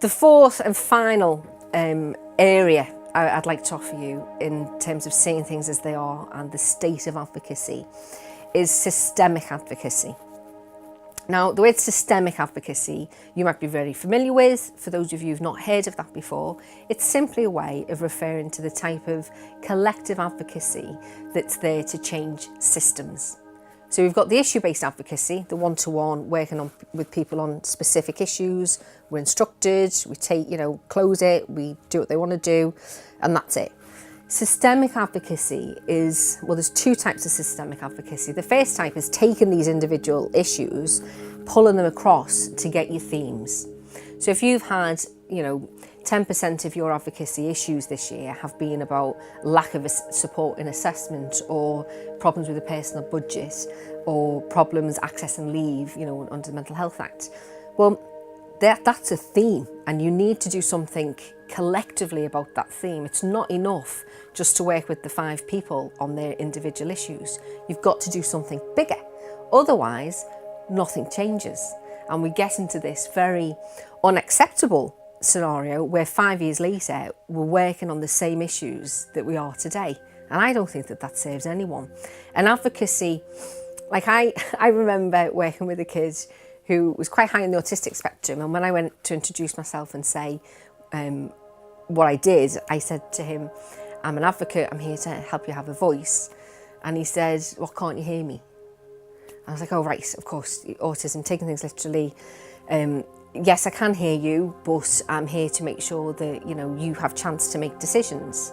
The fourth and final area I'd like to offer you in terms of seeing things as they are and the state of advocacy is systemic advocacy. Now, the word systemic advocacy you might be very familiar with. For those of you who've not heard of that before, it's simply a way of referring to the type of collective advocacy that's there to change systems. So we've got the issue-based advocacy, the one-to-one, working with people on specific issues. We're instructed, we take, close it, we do what they want to do, and that's it. Systemic advocacy is, well, there's two types of systemic advocacy. The first type is taking these individual issues, pulling them across to get your themes. So if you've had, 10% of your advocacy issues this year have been about lack of support in assessment or problems with the personal budget or problems accessing leave, under the Mental Health Act. Well, that's a theme, and you need to do something collectively about that theme. It's not enough just to work with the 5 people on their individual issues. You've got to do something bigger. Otherwise, nothing changes. And we get into this very unacceptable scenario where 5 years later, we're working on the same issues that we are today. And I don't think that serves anyone. And advocacy, like I remember working with a kid who was quite high on the autistic spectrum. And when I went to introduce myself and say what I did, I said to him, I'm an advocate, I'm here to help you have a voice. And he said, well, can't you hear me? I was like, oh, right, of course, autism, taking things literally. Yes, I can hear you, but I'm here to make sure that, you have chance to make decisions.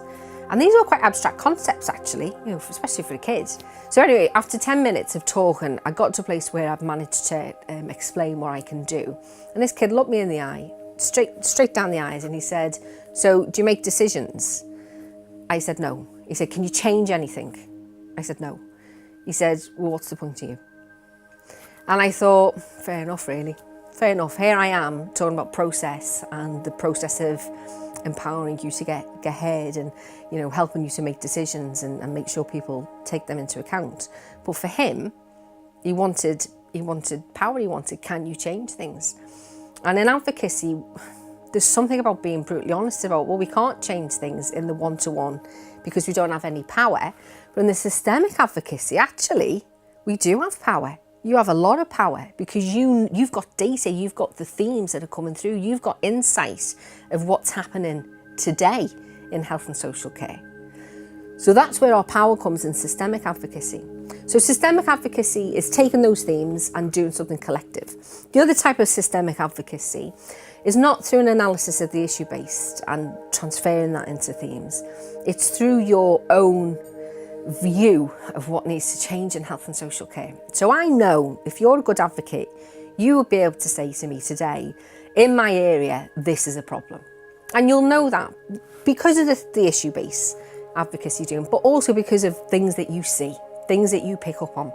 And these are quite abstract concepts, actually, especially for a kid. So anyway, after 10 minutes of talking, I got to a place where I've managed to explain what I can do. And this kid looked me in the eye, straight down the eyes, and he said, so do you make decisions? I said, no. He said, can you change anything? I said, no. He said, well, what's the point to you? And I thought, fair enough, really. Fair enough. Here I am talking about process and the process of empowering you to get ahead and, helping you to make decisions and make sure people take them into account. But for him, he wanted power. He wanted, can you change things? And in advocacy, there's something about being brutally honest about, well, we can't change things in the one-to-one because we don't have any power. But in the systemic advocacy, actually, we do have power. You have a lot of power because you've got data, you've got the themes that are coming through, you've got insight of what's happening today in health and social care. So that's where our power comes in systemic advocacy. So systemic advocacy is taking those themes and doing something collective. The other type of systemic advocacy is not through an analysis of the issue-based and transferring that into themes. It's through your own view of what needs to change in health and social care. So I know if you're a good advocate, you will be able to say to me today, in my area, this is a problem. And you'll know that because of the issue-based advocacy you're doing, but also because of things that you see, things that you pick up on.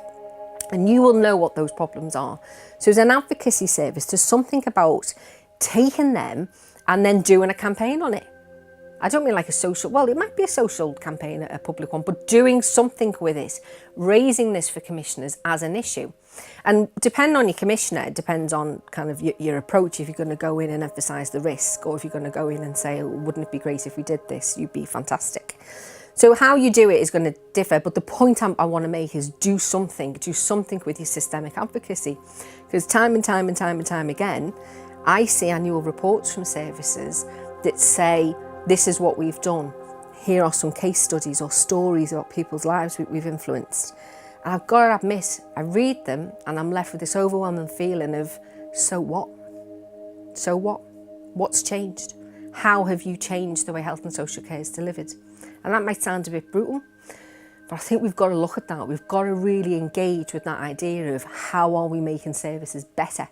And you will know what those problems are. So as an advocacy service, there's something about taking them and then doing a campaign on it. I don't mean like a social, well, it might be a social campaign, a public one, but doing something with it, raising this for commissioners as an issue. And depending on your commissioner, it depends on kind of your approach. If you're going to go in and emphasise the risk, or if you're going to go in and say, oh, wouldn't it be great if we did this? You'd be fantastic. So how you do it is going to differ. But the point I want to make is do something with your systemic advocacy. Because time and time again, I see annual reports from services that say, this is what we've done. Here are some case studies or stories about people's lives we've influenced. And I've got to admit, I read them and I'm left with this overwhelming feeling of, so what? So what? What's changed? How have you changed the way health and social care is delivered? And that might sound a bit brutal, but I think we've got to look at that. We've got to really engage with that idea of how are we making services better?